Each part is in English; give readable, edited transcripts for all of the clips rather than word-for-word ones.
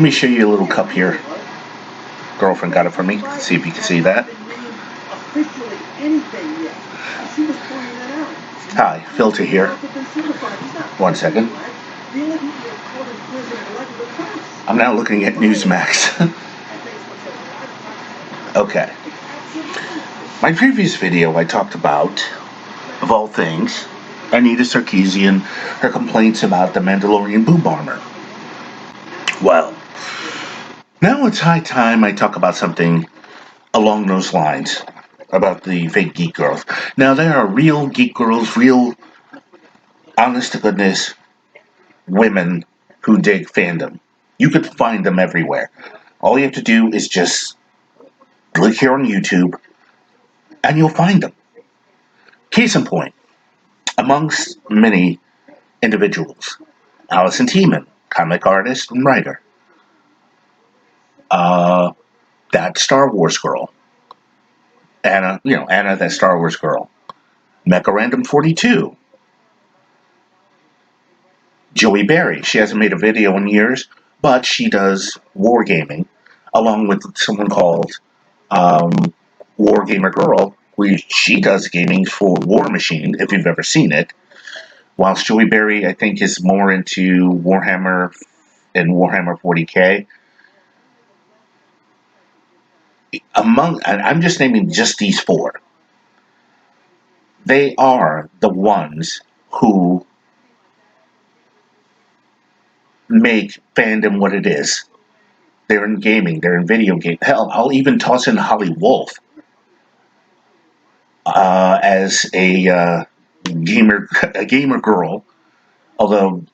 Let me show you a little cup here. Girlfriend got it for me. See if you can see that. Hi, filter here. 1 second. I'm now looking at Newsmax. Okay. My previous video I talked about, of all things, Anita Sarkeesian, her complaints about the Mandalorian boob armor. Well, now it's high time I talk about something along those lines, about the fake geek girls. Now, there are real geek girls, real, honest-to-goodness women who dig fandom. You could find them everywhere. All you have to do is just click here on YouTube, and you'll find them. Case in point, amongst many individuals, Allison Tiemann, comic artist and writer. That Star Wars girl. Anna, that Star Wars girl. Mecha Random 42. Joey Berry. She hasn't made a video in years, but she does wargaming, along with someone called Wargamer Girl, where she does gaming for War Machine, if you've ever seen it. Whilst Joey Berry, I think, is more into Warhammer and Warhammer 40k. And I'm just naming just these four. They are the ones who make fandom what it is. They're in gaming, they're in video games. Hell, I'll even toss in Holly Wolf as a gamer girl. Although,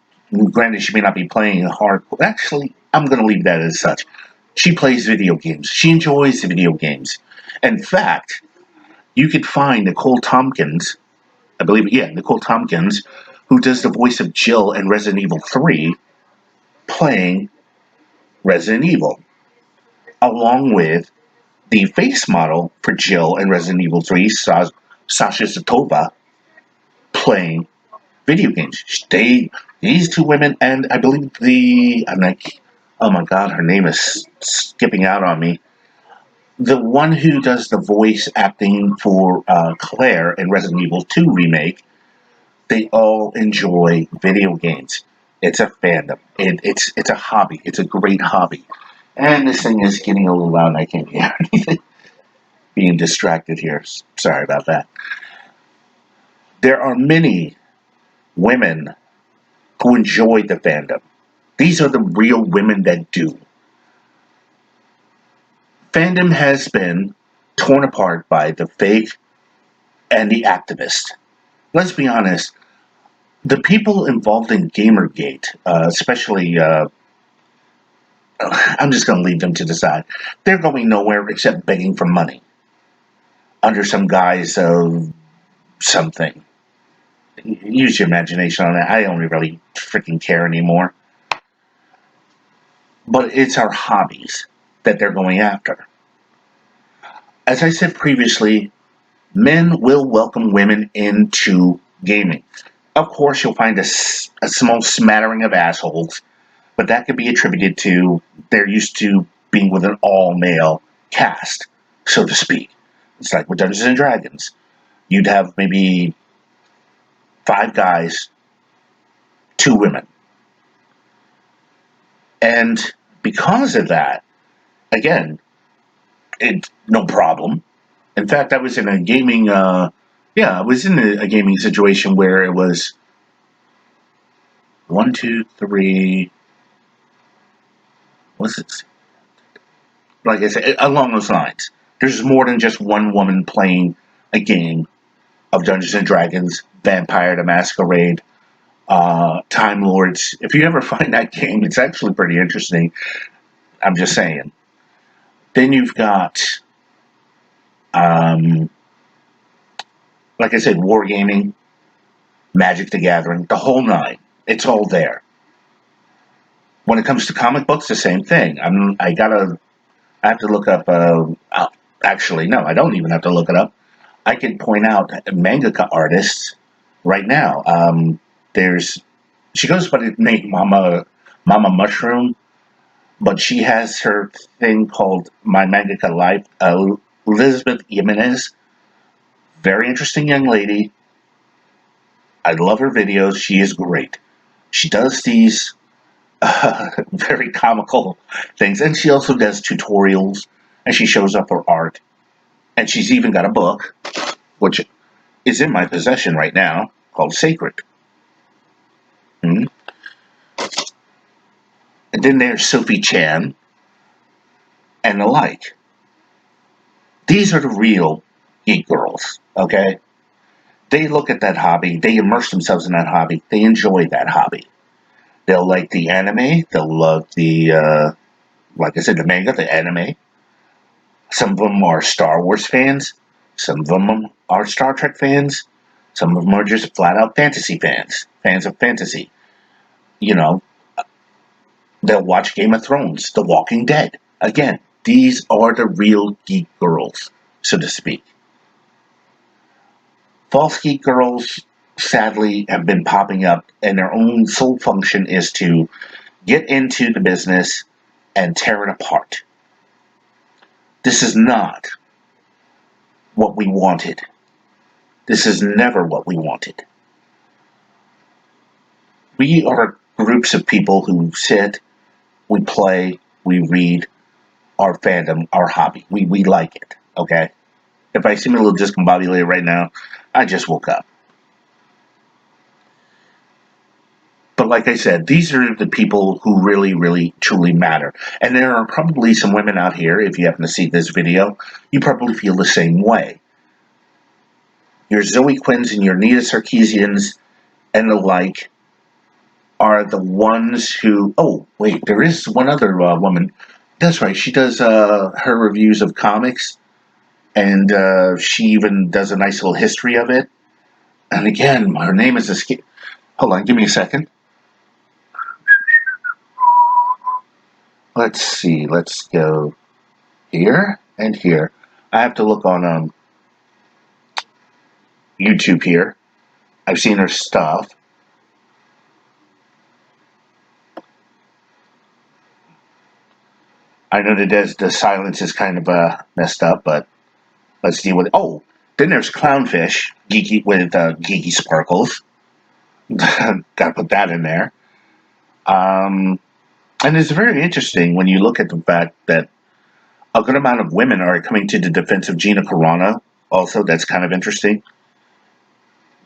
granted, she may not be playing hardcore. Actually, I'm going to leave that as such. She plays video games. She enjoys the video games. In fact, you could find Nicole Tompkins, Nicole Tompkins, who does the voice of Jill in Resident Evil 3, playing Resident Evil, along with the face model for Jill in Resident Evil 3, Sasha Zatova, playing video games. These two women, and I believe oh my god, her name is skipping out on me. The one who does the voice acting for Claire in Resident Evil 2 remake, they all enjoy video games. It's a fandom. It's a hobby. It's a great hobby. And this thing is getting a little loud and I can't hear anything. Being distracted here. Sorry about that. There are many women who enjoy the fandom. These are the real women that do. Fandom has been torn apart by the fake and the activist. Let's be honest, the people involved in Gamergate, especially, I'm just going to leave them to decide. They're going nowhere except begging for money under some guise of something. Use your imagination on that. I don't really freaking care anymore. But it's our hobbies that they're going after. As I said previously, men will welcome women into gaming. Of course, you'll find a small smattering of assholes, but that can be attributed to they're used to being with an all-male cast, so to speak. It's like with Dungeons & Dragons. You'd have maybe 5 guys, 2 women. And because of that, again, it's no problem. In fact, I was in a gaming, I was in a gaming situation where it was 1, 2, 3, what's it? Like I said, along those lines. There's more than just one woman playing a game of Dungeons & Dragons, Vampire the Masquerade, Time Lords. If you ever find that game, it's actually pretty interesting. I'm just saying. Then you've got, like I said, wargaming, Magic the Gathering, the whole nine. It's all there. When it comes to comic books, the same thing. I have to look up, actually, no, I don't even have to look it up. I can point out mangaka artists right now. She goes by the name Mama Mushroom. but she has her thing called My Mangaka Life. Elizabeth Jimenez, very interesting young lady. I love her videos. She is great. She does these very comical things, and she also does tutorials, and she shows up her art, and she's even got a book, which is in my possession right now, called Sacred. Hmm? And then there's Sophie-Chan and the like. These are the real geek girls, okay? They look at that hobby, they immerse themselves in that hobby, they enjoy that hobby. They'll like the anime, they'll love like I said, the manga, the anime. Some of them are Star Wars fans, some of them are Star Trek fans, some of them are just flat out fantasy fans, fans of fantasy. You know, they'll watch Game of Thrones, The Walking Dead. Again, these are the real geek girls, so to speak. False geek girls, sadly, have been popping up, and their own sole function is to get into the business and tear it apart. This is not what we wanted. This is never what we wanted. We are groups of people who sit, we play, we read our fandom, our hobby. We like it, okay? If I seem a little discombobulated right now, I just woke up. But like I said, these are the people who really, really, truly matter. And there are probably some women out here, if you happen to see this video, you probably feel the same way. Your Zoe Quinns and your Nita Sarkeesians and the like are the ones who. Oh, wait, there is one other woman. That's right, she does her reviews of comics, and she even does a nice little history of it. And again, her name is escape. Hold on, give me a second. Let's see. Let's go here and here. I have to look on YouTube here. I've seen her stuff. I know that the silence is kind of messed up, but let's deal with it. Oh, then there's Clownfish, geeky with geeky sparkles. Got to put that in there. And it's very interesting when you look at the fact that a good amount of women are coming to the defense of Gina Carano. Also, that's kind of interesting.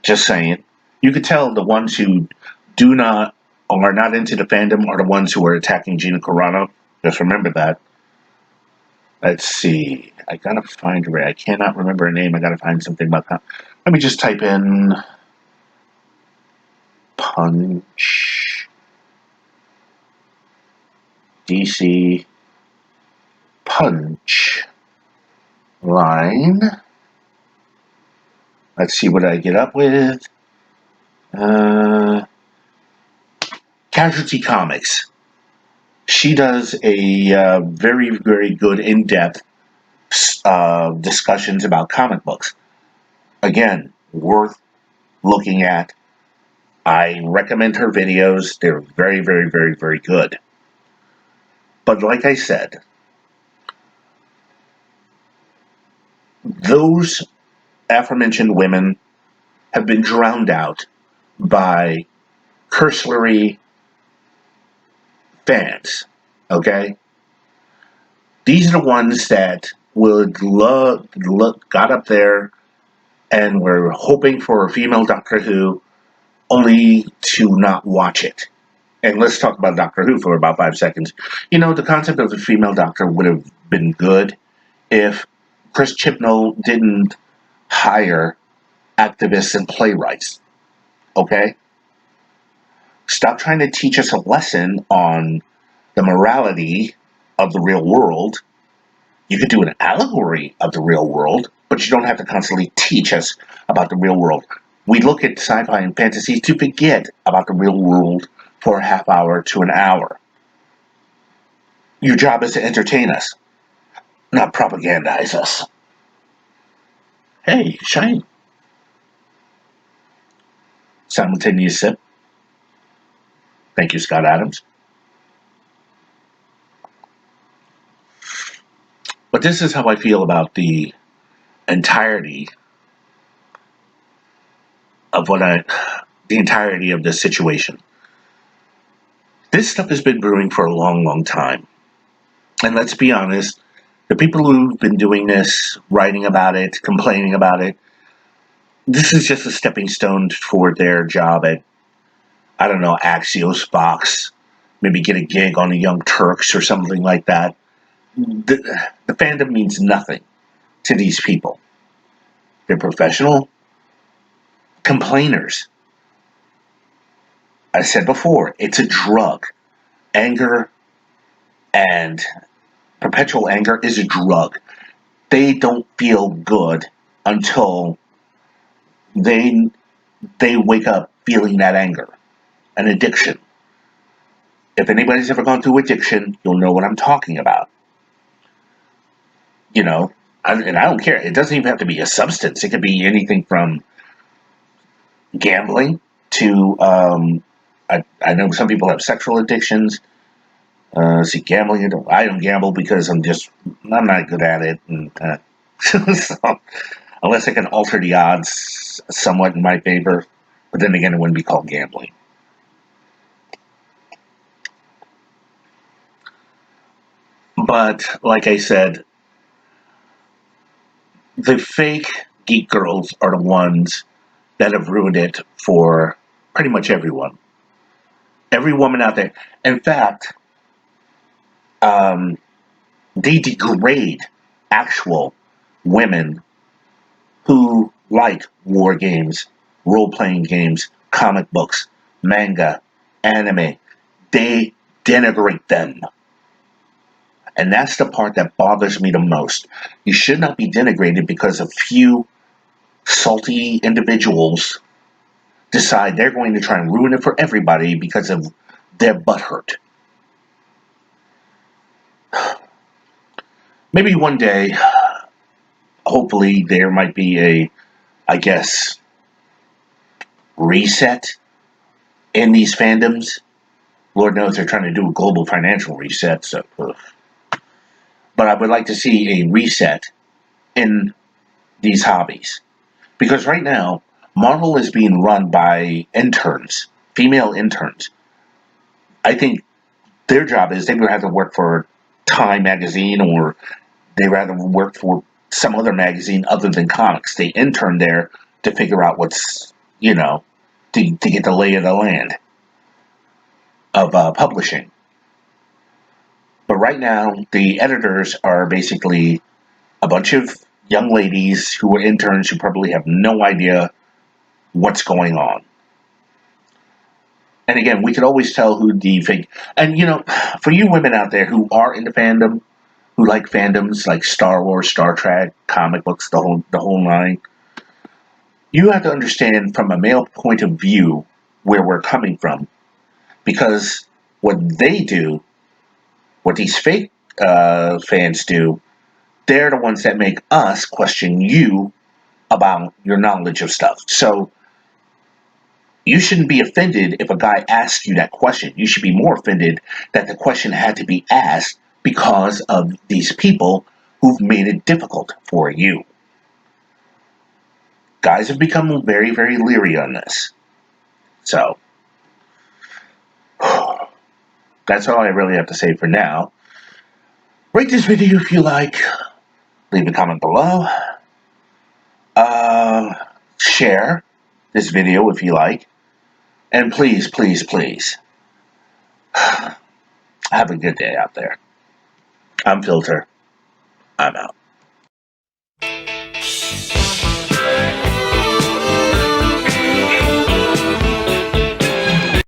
Just saying. You could tell the ones who do not or are not into the fandom are the ones who are attacking Gina Carano. Just remember that. Let's see. I gotta find her. I cannot remember her name. I gotta find something about that. Let me just type in Punch DC Punch line. Let's see what I get up with. Uh, Casualty Comics. She does a very, very good in-depth discussions about comic books. Again, worth looking at. I recommend her videos. They're very, very, very, very good. But like I said, those aforementioned women have been drowned out by cursory fans. Okay? These are the ones that would got up there and were hoping for a female Doctor Who only to not watch it. And let's talk about Doctor Who for about 5 seconds. You know, the concept of the female Doctor would have been good if Chris Chibnall didn't hire activists and playwrights. Okay? Stop trying to teach us a lesson on the morality of the real world. You could do an allegory of the real world, but you don't have to constantly teach us about the real world. We look at sci-fi and fantasy to forget about the real world for a half hour to an hour. Your job is to entertain us, not propagandize us. Hey, shine. Simultaneous sip. Thank you, Scott Adams. But this is how I feel about the entirety of the entirety of this situation. This stuff has been brewing for a long, long time. And let's be honest, the people who've been doing this, writing about it, complaining about it, this is just a stepping stone for their job at, I don't know, Axios, Fox, maybe get a gig on the Young Turks or something like that. The fandom means nothing to these people. They're professional complainers. I said before, it's a drug. Anger and perpetual anger is a drug. They don't feel good until they they wake up feeling that anger, an addiction. If anybody's ever gone through addiction, you'll know what I'm talking about. You know, and I don't care. It doesn't even have to be a substance. It could be anything from gambling to I know some people have sexual addictions. See, gambling. I don't gamble because I'm not good at it, and so, unless I can alter the odds somewhat in my favor. But then again, it wouldn't be called gambling. But like I said, the fake geek girls are the ones that have ruined it for pretty much everyone. Every woman out there. In fact, um, they degrade actual women who like war games, role playing games, comic books, manga, anime. They denigrate them. And that's the part that bothers me the most. You should not be denigrated because a few salty individuals decide they're going to try and ruin it for everybody because of their butt hurt. Maybe one day, hopefully, there might be I guess, reset in these fandoms. Lord knows they're trying to do a global financial reset, so. But I would like to see a reset in these hobbies. Because right now, Marvel is being run by interns, female interns. I think their job is they would have to work for Time magazine or they rather work for some other magazine other than comics. They intern there to figure out what's, to get the lay of the land of publishing. But right now, the editors are basically a bunch of young ladies who are interns who probably have no idea what's going on. And again, we could always tell who the fake. And for you women out there who are into fandom, who like fandoms like Star Wars, Star Trek, comic books, the whole line, you have to understand from a male point of view where we're coming from, because what they do, what these fake fans do, they're the ones that make us question you about your knowledge of stuff. So you shouldn't be offended if a guy asks you that question. You should be more offended that the question had to be asked because of these people who've made it difficult for you. Guys have become very, very leery on this. So, that's all I really have to say for now. Rate this video if you like. Leave a comment below. Share this video if you like. And please, please, please, have a good day out there. I'm Filter. I'm out.